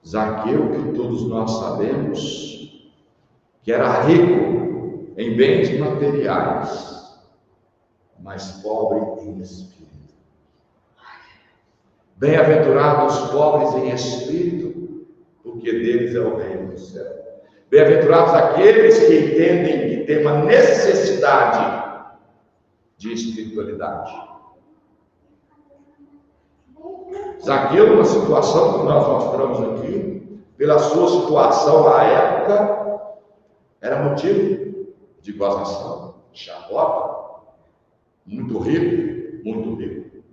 Zaqueu, que todos nós sabemos que era rico em bens materiais, mas pobre em espírito. Bem-aventurados os pobres em espírito, porque deles é o reino do céu. Bem-aventurados aqueles que entendem que tem uma necessidade de espiritualidade. Zaqueu, numa situação que nós mostramos aqui, pela sua situação à época, era motivo de gozação, de chacota, muito rico,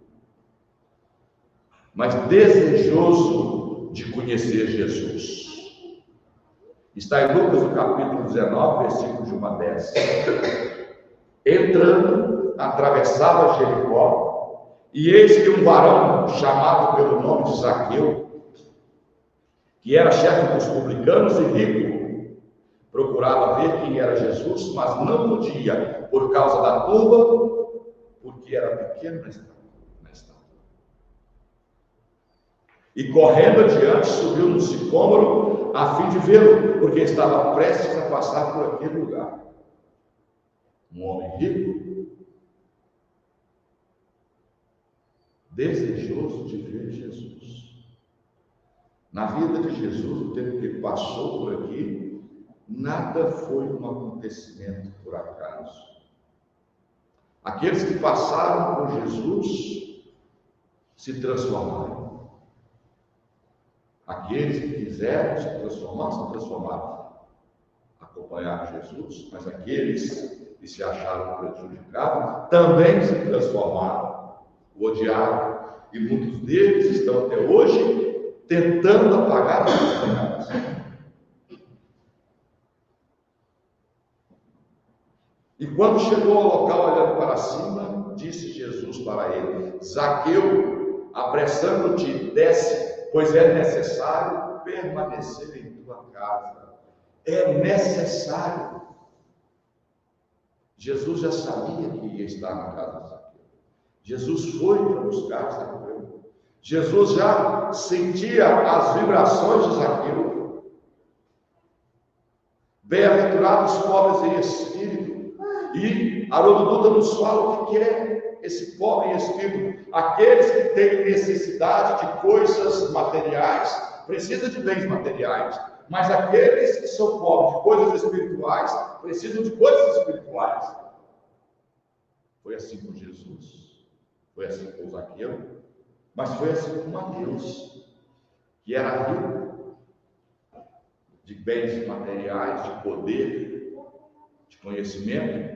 mas desejoso de conhecer Jesus. Está em Lucas, no capítulo 19, versículos de 1 a 10. Entrando, atravessava Jericó, e eis que um varão chamado pelo nome de Zaqueu, que era chefe dos publicanos e rico, procurava ver quem era Jesus, mas não podia, por causa da turba, porque era pequeno na estatura. E correndo adiante, subiu no sicômoro, a fim de vê-lo, porque estava prestes a passar por aquele lugar. Um homem rico, desejoso de ver Jesus. Na vida de Jesus, o tempo que ele passou por aqui, nada foi um acontecimento por acaso. Aqueles que passaram por Jesus se transformaram. Aqueles que quiseram se transformaram. Acompanharam Jesus, mas aqueles que se acharam prejudicados também se transformaram, o odiaram, e muitos deles estão até hoje tentando apagar os seus pecados. E quando chegou ao local olhando para cima, disse Jesus para ele: Zaqueu, apressando-te, desce, pois é necessário permanecer em tua casa. É necessário. Jesus já sabia que ia estar na casa de Zaqueu. Jesus foi para buscar Zaqueu. Jesus já sentia as vibrações de Zaqueu. Bem-aventurados os pobres em espírito. E Haroldo Dutra nos fala o que é esse pobre em espírito. Aqueles que têm necessidade de coisas materiais, precisam de bens materiais. Mas aqueles que são pobres de coisas espirituais, precisam de coisas espirituais. Foi assim com Jesus, foi assim com Zaqueu, mas foi assim com Mateus, que era rico de bens materiais, de poder, de conhecimento,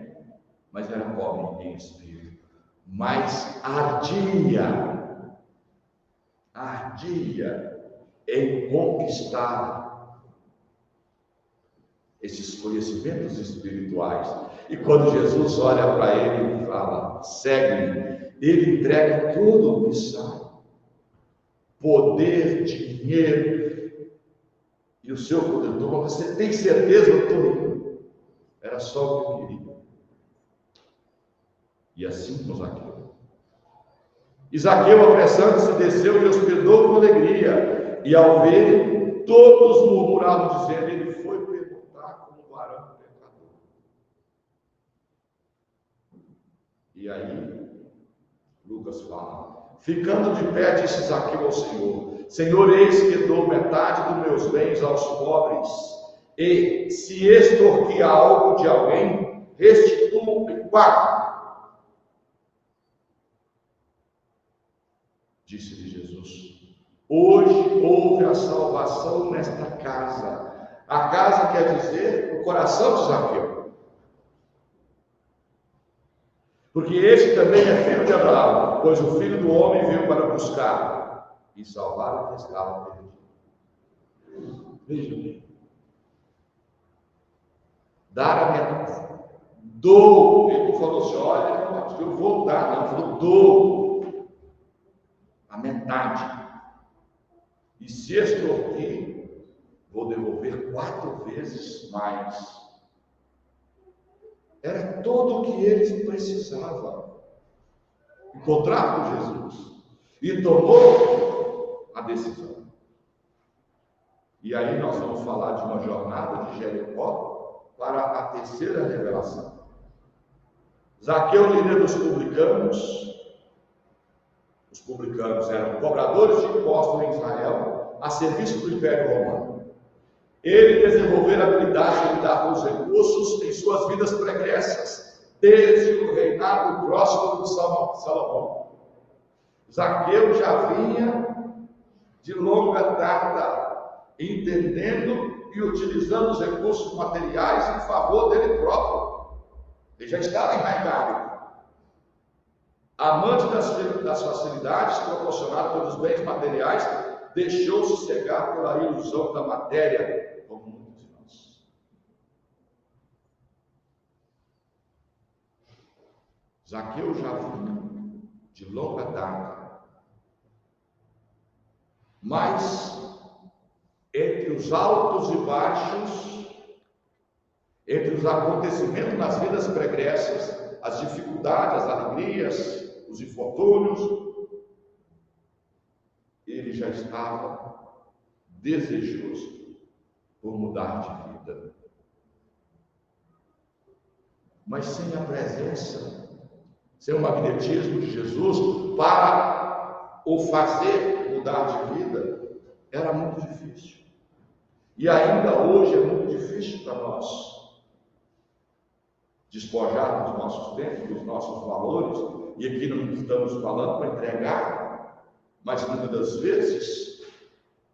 mas era pobre em espírito, mas ardia em conquistar esses conhecimentos espirituais. E quando Jesus olha para ele e fala: segue-me, ele entrega tudo o que sabe, poder, dinheiro, e o seu poder. Você tem certeza, doutor? Era só o que eu queria. E assim com Zaqueu. E Zaqueu, apressando-se, desceu e hospedou com alegria. E ao ver, todos murmuravam, dizendo: ele foi perguntar como varão pecador. E aí, Lucas fala. Ficando de pé, disse Zaqueu ao Senhor: Senhor, eis que dou metade dos meus bens aos pobres, e se extorquir algo de alguém, restituo em quatro. Disse-lhe Jesus: hoje houve a salvação nesta casa. A casa quer dizer o coração de Zaqueu, porque este também é filho de Abraão, pois o Filho do Homem veio para buscar e salvar o que estava perdido. Veja bem, dar a metade, dou. Ele falou assim: olha, eu vou dar, não, ele falou: dou a metade, e se extorquir, vou devolver 4 vezes mais. Era tudo o que eles precisavam, encontrar com Jesus, e tomou a decisão. E aí nós vamos falar de uma jornada de Jericó para a terceira revelação. Zaqueu, líder dos publicanos. Os publicanos eram cobradores de impostos em Israel, a serviço do Império Romano. Ele desenvolveu a habilidade de lidar com os recursos em suas vidas pregressas, desde o reinado próximo de Salomão. Zaqueu já vinha de longa data, entendendo e utilizando os recursos materiais em favor dele próprio. Ele já estava em mercado. Amante das facilidades proporcionadas pelos bens materiais, deixou-se cegar pela ilusão da matéria, como muitos de nós. Zaqueu já vinha de longa data, mas entre os altos e baixos, entre os acontecimentos nas vidas pregressas, as dificuldades, as alegrias, os infortúnios, ele já estava desejoso por mudar de vida. Mas sem a presença, sem o magnetismo de Jesus para o fazer mudar de vida, era muito difícil. E ainda hoje é muito difícil para nós despojar dos nossos tempos, dos nossos valores, e aqui não estamos falando para entregar, mas muitas das vezes,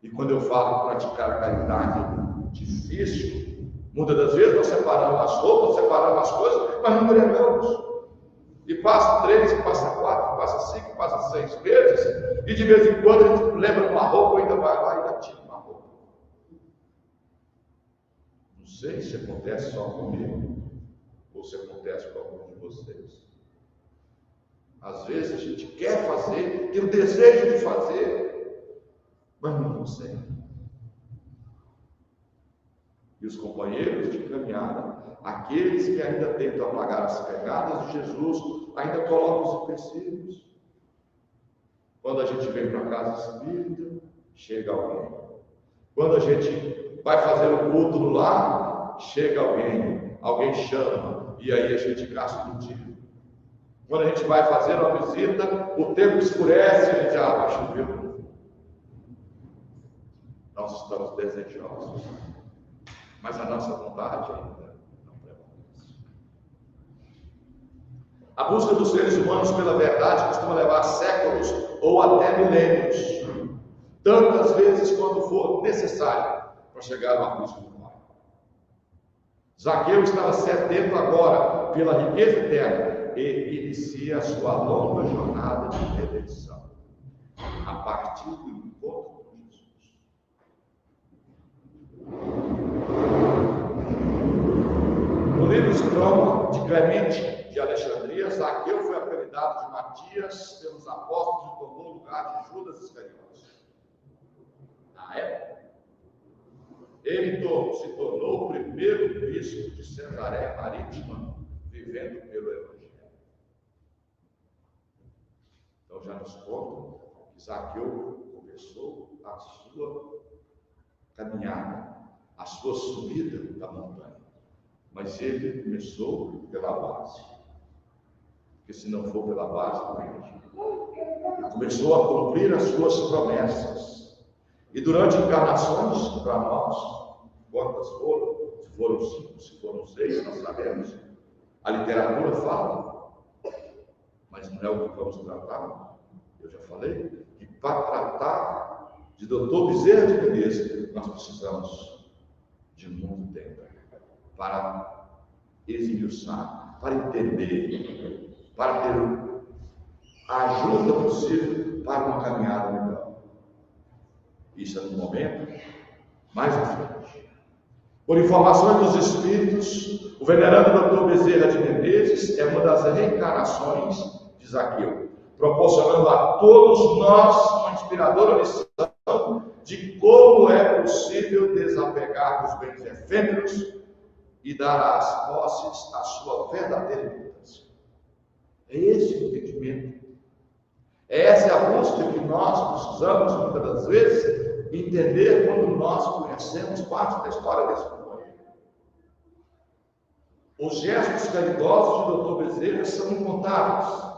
e quando eu falo praticar a caridade difícil, muitas das vezes nós separamos as roupas, separamos as coisas, mas não entregamos. E passa 3, passa 4, passa 5, passa 6 meses, e de vez em quando a gente lembra uma roupa, ainda vai lá e ainda tira uma roupa. Não sei se acontece só comigo, ou se acontece com alguns de vocês. Às vezes a gente quer fazer, tem o desejo de fazer, mas não consegue. E os companheiros de caminhada, aqueles que ainda tentam apagar as pegadas de Jesus, ainda colocam os empecilhos. Quando a gente vem para a casa espírita, chega alguém. Quando a gente vai fazer o culto no lar, chega alguém chama, e aí a gente gasta o dia. Quando a gente vai fazer uma visita, o tempo escurece, a gente vai chover. Nós estamos desejosos, mas a nossa vontade ainda não prevalece. A busca dos seres humanos pela verdade costuma levar séculos ou até milênios, tantas vezes quando for necessário para chegar ao aprisco do Pai. Zaqueu estava sedento agora pela riqueza eterna e inicia a sua longa jornada de redenção a partir do encontro com Jesus. No livro Estromo de Clemente de Alexandria, Zaqueu foi apelidado de Matias pelos apóstolos e tomou o lugar de Judas Iscariotes. Na época, ele se tornou o primeiro bispo de Cesareia Marítima, vivendo pelo Evangelho. Então já nos conta que Zaqueu começou a sua caminhada, a sua subida da montanha. Mas ele começou pela base. Porque se não for pela base, não é. começou a cumprir as suas promessas. E durante encarnações, para nós, quantas foram? Se foram 5, se foram 6, nós sabemos. A literatura fala, mas não é o que vamos tratar. Eu já falei que para tratar de Dr. Bezerra de Menezes, nós precisamos de muito tempo para esmiuçar, para entender, para ter a ajuda possível para uma caminhada melhor. Isso é no momento mais à frente. Por informações dos Espíritos, o venerando Dr. Bezerra de Menezes é uma das reencarnações de Zaqueu, proporcionando a todos nós uma inspiradora lição de como é possível desapegar dos bens efêmeros e dar às posses a sua verdadeira importância. É esse o entendimento. Essa é a busca que nós precisamos, muitas das vezes, entender quando nós conhecemos parte da história desse companheiro. Os gestos caridosos de Dr. Bezerra são incontáveis.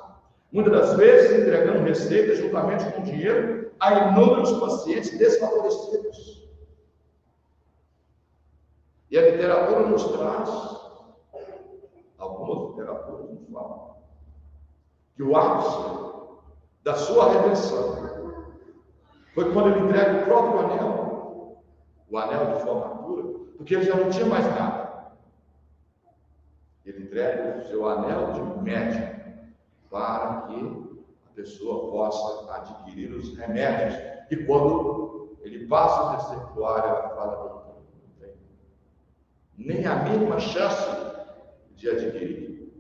Muitas das vezes entregando receitas juntamente com dinheiro a inúmeros pacientes desfavorecidos. E a literatura nos traz, algumas literaturas nos falam, que o ápice da sua redenção foi quando ele entrega o próprio anel, o anel de formatura, porque ele já não tinha mais nada. Ele entrega o seu anel de médium para que a pessoa possa adquirir os remédios. E quando ele passa o receituário, ela fala, não tem nem a mínima chance de adquirir.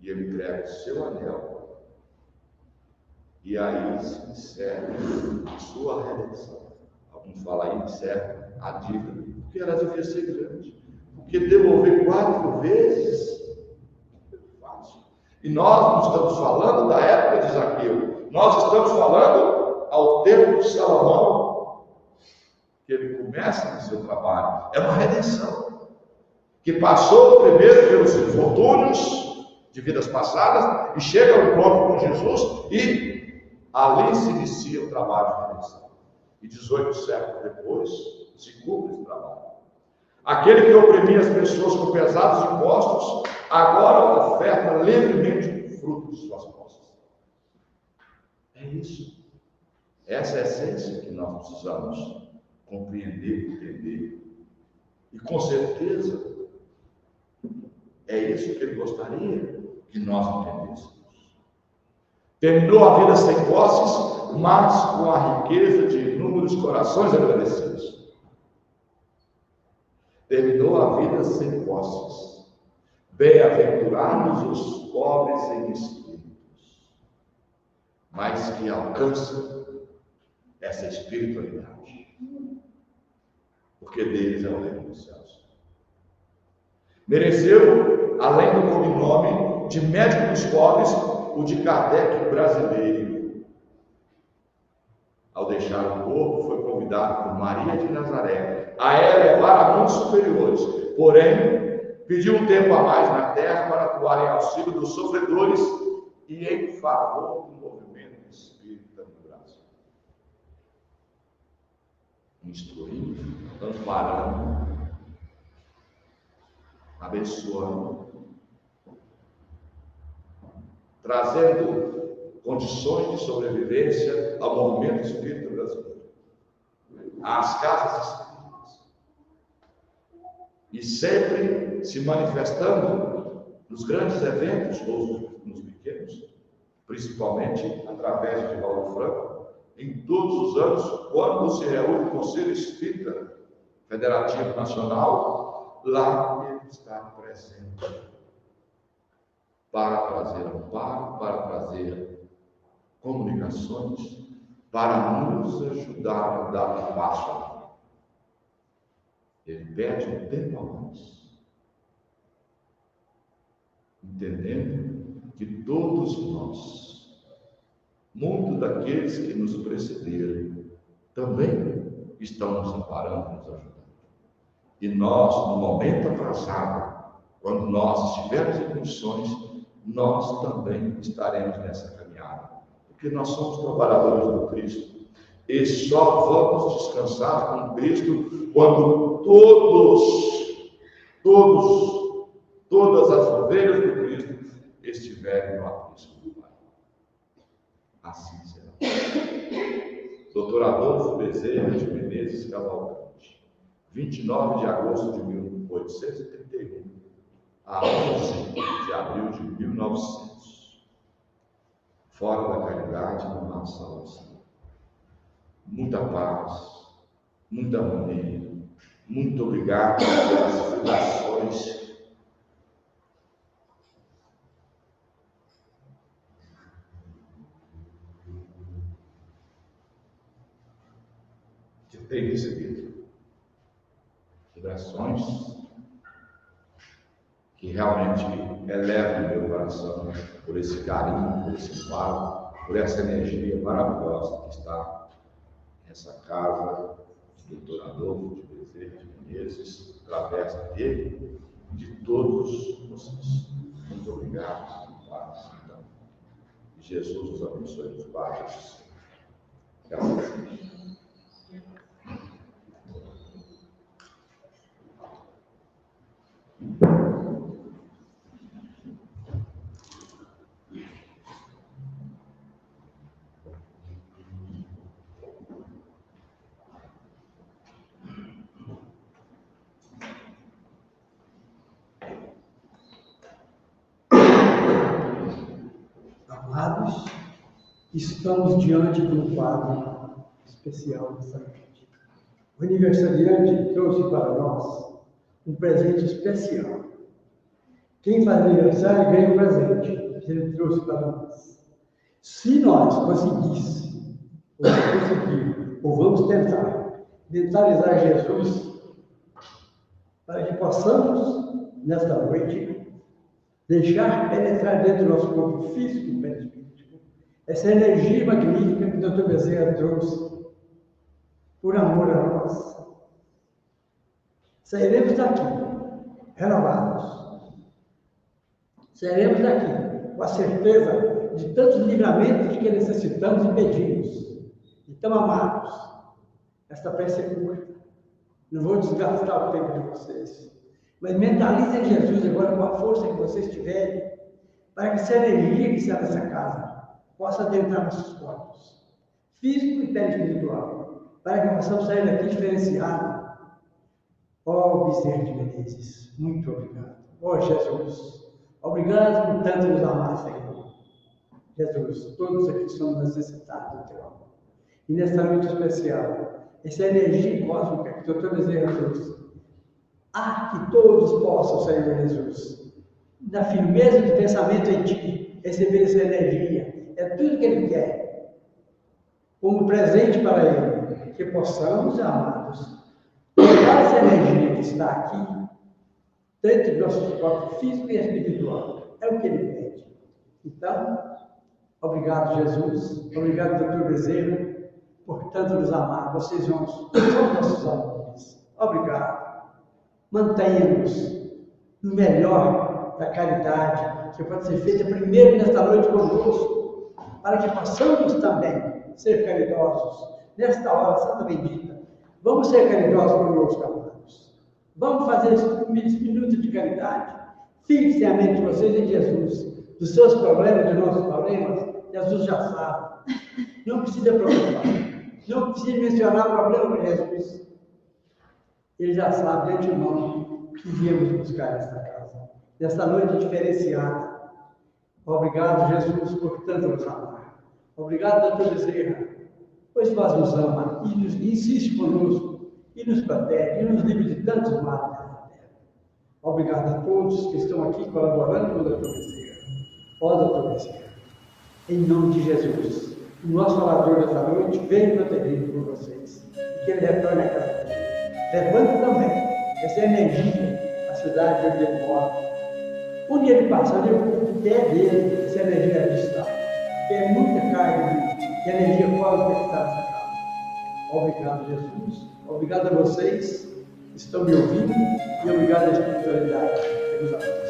E ele entrega o seu anel. E aí se encerra a sua redenção. Alguns falam aí, encerra a dívida, porque ela devia ser grande. Porque devolver 4 vezes é fácil. E nós não estamos falando da época de Zaqueu. Nós estamos falando ao tempo de Salomão, que ele começa no seu trabalho. É uma redenção. Que passou primeiro pelos infortúnios de vidas passadas e chega ao encontro com Jesus e ali se inicia o trabalho de redenção. E 18 séculos depois, se cumpre esse trabalho. Aquele que oprimia as pessoas com pesados impostos, agora oferta livremente o fruto de suas posses. É isso. Essa é a essência que nós precisamos compreender, entender. E com certeza, é isso que ele gostaria que nós entendêssemos. Terminou a vida sem posses, mas com a riqueza de inúmeros corações agradecidos. Terminou a vida sem posses. Bem-aventurados os pobres em espíritos, mas que alcançam essa espiritualidade, porque deles é o reino dos céus. Mereceu, além do cognome de médico dos pobres, o de Kardec brasileiro. Ao deixar o corpo, foi convidado por Maria de Nazaré a elevar a mundos superiores, porém, pediu um tempo a mais na terra para atuar em auxílio dos sofredores e em favor do movimento espírita no Brasil. Instruindo, amparando, abençoando, trazendo condições de sobrevivência ao movimento espírita brasileiro, às casas espíritas, e sempre se manifestando nos grandes eventos ou nos pequenos, principalmente através de Paulo Franco, em todos os anos, quando se reúne o Conselho Espírita Federativo Nacional, lá ele está presente, para trazer amparo, para trazer comunicações, para nos ajudar a dar passo. Ele pede um tempo a mais, entendendo que todos nós, muitos daqueles que nos precederam, também estão nos amparando, nos ajudando. E nós, no momento atrasado, quando nós estivermos em condições, nós também estaremos nessa caminhada. porque nós somos trabalhadores do Cristo. E só vamos descansar com Cristo quando todas as ovelhas do Cristo estiverem no aprisco do Pai. Assim será. Dr. Adolfo Bezerra de Menezes Cavalcante, 29 de agosto de 1831, a 11 de abril de 1900. Fora da caridade não há salvação. Muita paz, muita harmonia. Muito obrigado pelas fundações. Que tenho recebido. Vibrações que realmente elevam o meu coração por esse carinho, por esse faro, por essa energia maravilhosa que está nessa casa do Dr. Adolfo de Bezerra de Menezes, através dele e de todos vocês. Muito obrigado, Pai. Então, Jesus os abençoe dos padres. Graças a Deus. Amados, estamos diante de um quadro especial dessa noite. O aniversariante trouxe para nós um presente especial. Quem faz aniversário ganha um presente que ele trouxe para nós. Se nós conseguíssemos, ou vamos tentar mentalizar Jesus, para que possamos, nesta noite, deixar penetrar dentro do nosso corpo físico e perispírito essa energia magnífica que o Dr. Bezerra trouxe por amor a nós. Sairemos daqui renovados. Sairemos daqui com a certeza de tantos livramentos que necessitamos e pedimos. Então, amados, esta prece é curta. Não vou desgastar o tempo de vocês. Mas mentalizem Jesus agora com a força que vocês tiverem, para que essa energia que está nessa casa possa adentrar nossos corpos, físico e perispiritual, para que possamos sair daqui diferenciados. Ó Bezerra de Menezes, muito obrigado. Ó Jesus, obrigado por tanto nos amar, Senhor. Jesus, todos aqui somos necessitados do teu amor. E nesta noite especial, essa energia cósmica que o Dr. Bezerra trouxe, que todos possam, Senhor Jesus, na firmeza de pensamento em Ti, receber essa energia. É tudo que Ele quer, como presente para Ele, que possamos, amados, levar essa energia que está aqui, dentro do nosso corpo físico e espiritual. É o que Ele pede. Então, obrigado, Jesus. Obrigado, Dr. Bezerra, por tanto nos amar. Vocês são nossos amores. Obrigado. Mantenha-nos no melhor da caridade, que pode ser feita primeiro nesta noite conosco, para que possamos também ser caridosos nesta hora santa bendita. Vamos ser caridosos conosco, amados. Vamos fazer esse minuto de caridade. Fixem a mente de vocês em Jesus. Dos seus problemas, dos nossos problemas, Jesus já sabe. Não precisa preocupar. Não precisa mencionar o problema para Jesus. Ele já sabe de antemão que viemos buscar nesta casa, nesta noite diferenciada. Obrigado, Jesus, por tanto nos amar. Obrigado, Dr. Bezerra, pois vós nos ama e insiste conosco, e nos protege, e nos livre de tantos males dessa terra. Obrigado a todos que estão aqui colaborando com o Dr. Bezerra. Ó, Dr. Bezerra, em nome de Jesus, o nosso falador dessa noite vem protegido por vocês, e que ele retorne a casa dele. Levando também essa energia à cidade onde ele mora. Onde ele passa, onde ele der dele, essa energia ali está. Tem muita carga de energia cósmica que está nessa casa. Obrigado, Jesus. Obrigado a vocês que estão me ouvindo e obrigado à espiritualidade que nos abençoe.